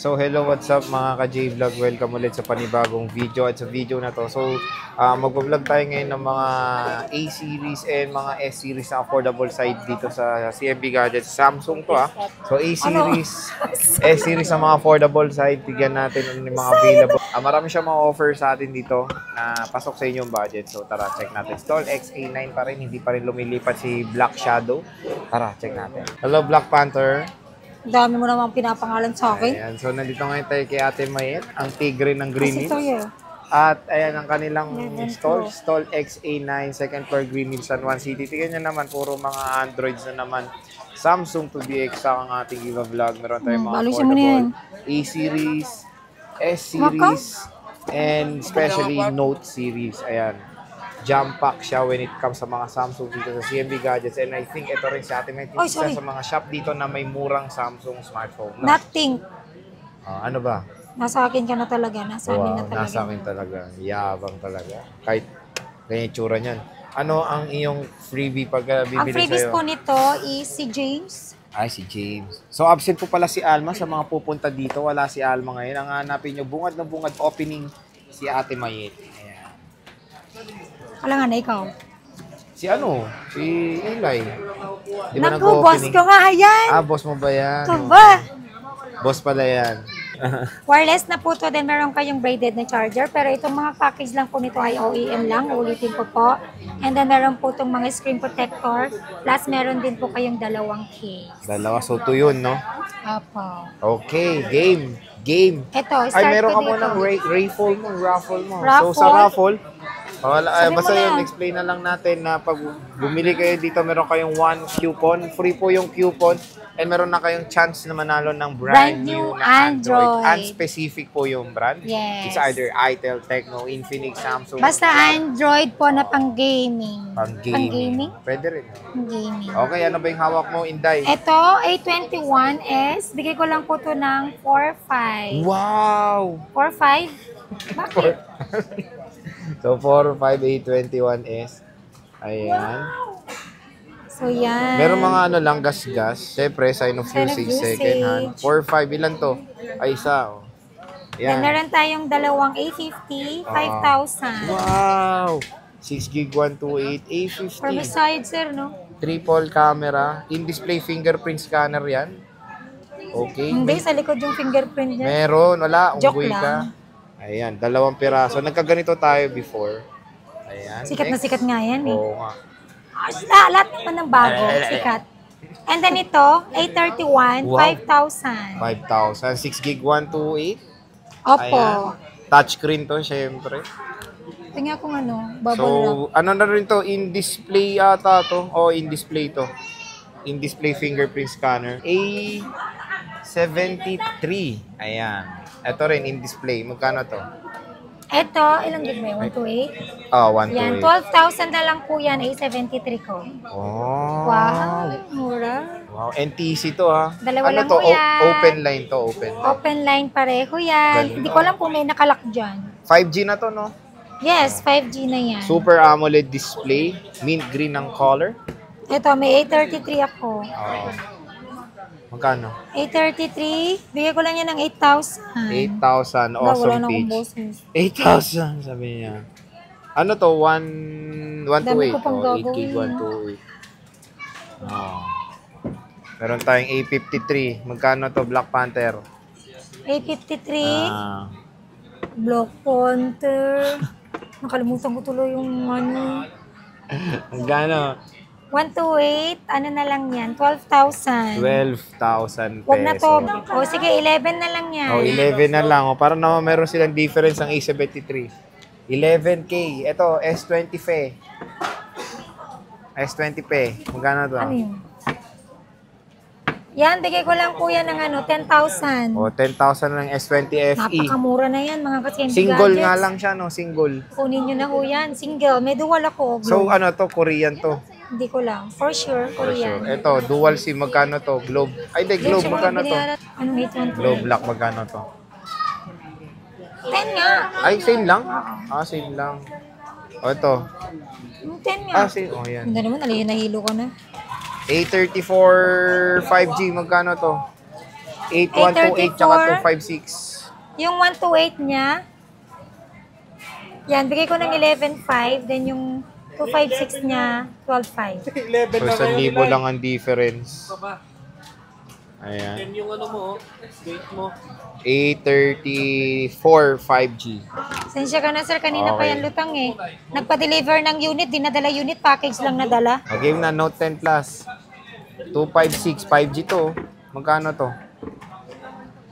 So hello, what's up mga ka-J-Vlog? Welcome ulit sa panibagong video. At sa video na to, mag-vlog tayo ngayon ng mga A-series and mga S-series na affordable side dito sa CMB Gadgets. Samsung to So A-series, S-series na mga affordable side. Tignan natin ano yung mga available. Marami siya mga offer sa atin dito na pasok sa inyong budget. So tara, check natin. Stall XA9 pa rin, hindi pa rin lumilipat si Black Shadow. Tara, check natin. Hello Black Panther. Dami mo namang pinapangalan sa akin. Ayan. So, nandito ngayon tayo kay Ate Mayet, ang tigre ng Green Hills. Tayo. At ayan ang kanilang stall XA9, second floor Green Hills, San Juan City. Tignan nyo naman, puro mga Androids na naman. Samsung to be exact ang ating vlog. Meron tayong mga affordable A-series, S-series, and especially Note series. Ayan. Jump pack siya when it comes sa mga Samsung dito sa CMB Gadgets. And I think ito rin si Ate May isa sa mga shop dito na may murang Samsung smartphone. No? Nothing. Ano ba? Nasa akin ka na talaga. Nasa akin na talaga. Nasa akin talaga. Yabang talaga. Kahit ganyan tsura niyan. Ano ang iyong freebie pag bibili sa'yo? Ang freebies po nito is si James. Ay, si James. So, absent po pala si Alma sa mga pupunta dito. Wala si Alma ngayon. Ang hanapin nyo, bungad na bungad opening si Ate Mayet. Ayan. Wala nga na ikaw. Si ano? Si Eli. Di ba naku, boss ko nga yan. Boss mo ba yan? Ito ba? Boss pala yan. Wireless na po to. Then meron kayong braided na charger. Pero itong mga package lang po nito ay OEM lang. Ulitin ko po. And then meron po itong mga screen protector. Plus meron din po kayong dalawang case. Dalawa. So, to yun, no? Apo. Okay. Game. Ito, start ay, meron ka dito. mo ng raffle mo. Raffle? So, sa raffle, basta yun, explain na lang natin na pag bumili kayo dito, meron kayong 1 coupon. Free po yung coupon. And meron na kayong chance na manalo ng brand new na Android. Unspecific po yung brand. Yes. It's either Itel, Tecno, Infinix, Samsung. Basta Android po na pang-gaming. Pang-gaming. Pwede rin. Pang-gaming. Okay, ano ba yung hawak mo, Inday? Ito, A21s. Bigay ko lang po to ng 4.5. Wow! 4.5? Bakit? So, 4.5 A21s. Ayan. So, yan. Meron mga ano lang, gas-gas. Siyempre, sign of usage, second hand. 4.5, ilan to? Ay, isa. Oh. Yan. Then, meron tayong dalawang A50, 5,000. Wow! 6 gig 128, A50. For besides, sir, no? Triple camera. In-display fingerprint scanner yan. Okay. Hindi, sa likod yung fingerprint niya. Meron, wala. Joke Unggoy ka. lang. Ayan, 2 piraso. Nagkaganito tayo before. Ayan. Sikat na sikat nga yan, eh. Oo nga. Lahat naman ng bago, sikat. And then ito, A31, Wow. 5,000. 5,000. 6 gig 128. Opo. Ayan. Touchscreen to, syempre. Tingnan kung ano, bubble So, wrap. ano na rin to? In-display ata to. In-display to. In-display fingerprint scanner. A73. Ayan. Ito rin, in-display. Magkano to? Ito, ilang gig may? 128? 128. Yan, 12,000 na lang po yan, A73 ko. Oh. Wow, mura. Wow, NTC to ha. Dalawa ano lang to? po yan. Open line to, open line. Open line pareho yan. Galing. Hindi ko alam kung may nakalak dyan. 5G na to, no? Yes, 5G na yan. Super AMOLED display. Mint green ang color. Ito, may A33 ako. Magkano? A33, bigay ko lang yan ng 8,000. 8,000. Awesome Wala na akong page. boses. 8,000, sabi niya. Ano to? 128. Dami ko pang 8 gig gagawin. 128. Meron tayong A53. Magkano to? Black Panther. A53, Black Black Panther. Nakalimutan ko tuloy yung ano. Magkano? 128, ano na lang yan? 12,000. 12,000 pesos. Huwag na to. O sige, 11 na lang yan. 11 na lang. Para naman meron silang difference ang A73. 11K. Ito, S20 Fe. S20 Fe. Magkano to? Ano yun? Yan, bigay ko lang po yan ng 10,000. 10,000 lang S20 FE. Napakamura na yan, mga ka-candy Single gadgets. nga lang siya, no? Single. Kunin nyo na ho yan. Single. May dual ako. So, ano to? Korean to. Hindi ko lang. For sure, Korean. Ito, dual SIM. Magkano to? Globe. Ay, di, Globe. Magkano to? Anong 812? Globe Black. Magkano to? 10 nga. Ay, same lang? Same lang. O, ito. 10 nga. Same. O, yan. Hindi naman, nahilo ka na. A34 5G, magkano to? 8128 tsaka 256. Yung 128 niya, yan, bigay ko ng 11.5. Then yung 256 niya, 12.5. 11 So, na kayo 1,000 nila. lang ang difference. Ayan. Yan yung ano mo, gate mo. A34 5G. Sensya ka na sir, kanina pa Okay. yan lutang eh. Nagpa-deliver ng unit, dinadala unit, package lang nadala. O, game na, Note 10 Plus. 256, 5G to. Magkano to?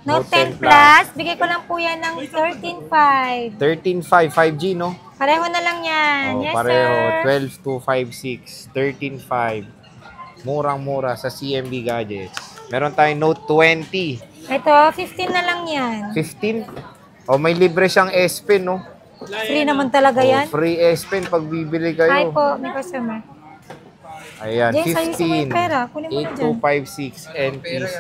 Note 10 Plus, bigay ko lang po yan ng 13.5. 13.5, 5G, no? Pareho na lang yan. O, Yes pareho. sir. 12,256, 13.5. Murang-mura sa CMB Gadgets. Meron tayong Note 20. Ito, 15 na lang yan. 15. O, may libre siyang S Pen, no? Free naman talaga yan. Free S Pen pag bibili Hi kayo. po, may customer. Ayan, James, ayusin mo yung 15. pera. Kunin mo na dyan. 8256 NPC.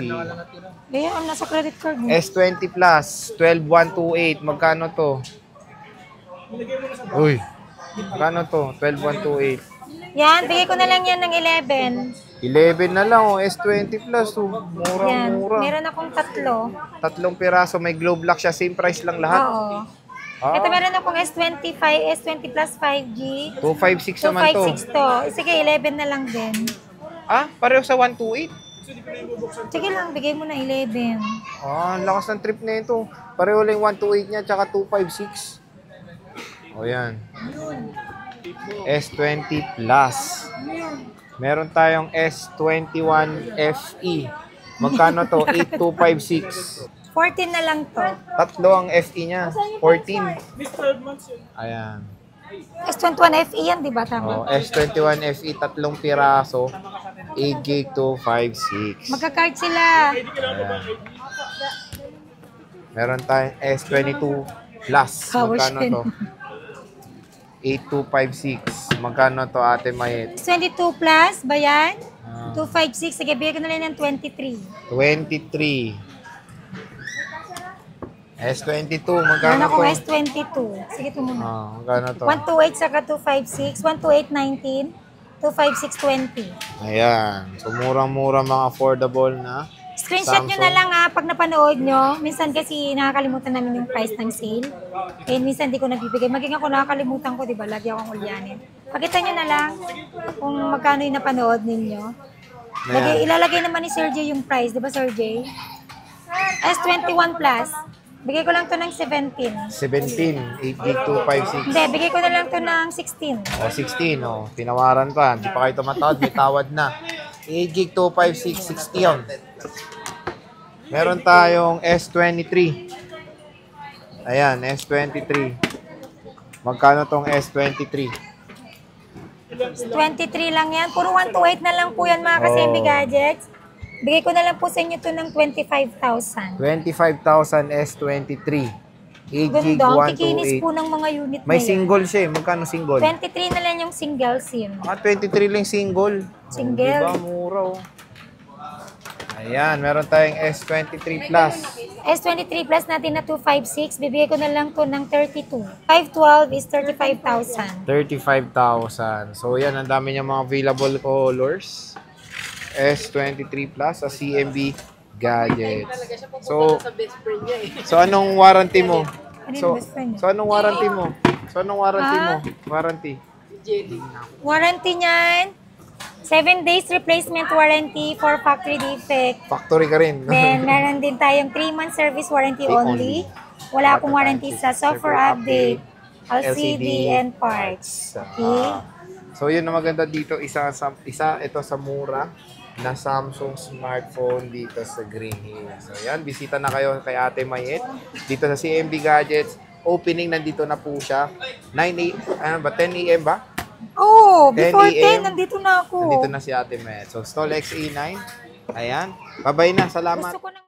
Ayan, ang nasa credit card mo. S20 Plus, 12,128. Magkano to? Uy. Magkano to? 12,128. Yan, bigay ko na lang yan ng 11. 11 na lang, oh. S20 Plus, oh. Yan, Murang-mura. meron akong tatlo. 3 piraso, may globe lock siya. Same price lang lahat. Oo. Ah, Ito meron akong S20 Plus 5G. 256 naman to. 256 to. Sige, 11 na lang din. Ah, pareho sa 128. Sige lang, bigay mo na 11. Ah, ang lakas ng trip na ito. Pareho lang yung 128 niya, tsaka 256. O yan. S20 Plus. Meron tayong S21 FE. Magkano to? 8256. 14 na lang to. Tatlo ang FE niya. 14. Ayan. S21 FE yan, di ba? Oh, Tama. S21 FE, 3 piraso. 8 gig 256. Magka-card sila. Ayan. Meron tayong S22 Plus. Power Magkano shin. to? 8256. Magkano to, Ate Mayet? S22 Plus ba yan? Ah, 256. Sige, bigay ko na lang ng 23. 23. S22, Meron magkano akong to? S22. Sige, ito muna. Ah, magkano to? 128 saka 256. 128.19. 256.20. Ayan. So, murang-mura mga affordable na. Screenshot nyo na lang pag napanood nyo. Minsan kasi nakakalimutan namin yung price ng sale. Kaya minsan di ko nabibigay. Maging ako nakakalimutan ko, di ba? Lagi akong ulyanin. Pakita nyo na lang kung magkano yung napanood ninyo. Ilalagay naman ni Sir J yung price, di ba Sir J? S21 Plus. Bigay ko lang to ng 17. 17, 8 gig 256. Hindi, bigay ko na lang to ng 16. O, 16, oh. Tinawaran pa. Hindi pa kayo tumatawad. May tawad na. 8 gig 256, 60 yun. Meron tayong S23. Ayan, S23. Magkano tong S23? 23 lang yan. Puro 128 na lang po yan mga ka-Sembi Gadgets. Bigay ko na lang po sa inyo to ng 25,000. 25,000 S23. 8 gig Ganda, ang kikinis 128. po ng mga unit May na yan. single siya eh. Magkano single? 23 na lang yung single SIM. Ah, 23 lang single. Single. Oh, diba? Mura oh. Ayan, meron tayong S23 Plus. S23 Plus natin na 256, bibigay ko na lang to ng 32. 512 is 35,000. 35,000. So yan, ang dami niyang mga available colors. S23 Plus sa CMB Gadgets. So anong warranty mo? Ano yung So, best friend niya? so anong warranty mo? So anong warranty mo? Warranty. Warranty niyan, 7 days replacement warranty for factory defect. Factory ka rin. Then, meron din tayong 3-month service warranty only. Wala akong warranty sa software update, LCD, and parts. Okay? So yun na maganda dito, isa ito sa mura na Samsung smartphone dito sa Green Hills. So yan, bisita na kayo kay Ate Mayet dito sa CMB Gadgets. Opening nandito na po siya. 10 a.m. ba? Oh, 10 before AM. 10, nandito na ako. Nandito na si Ate Mayet. So Stall XE9. Ayan. Bye-bye na. Salamat. Gusto ko ng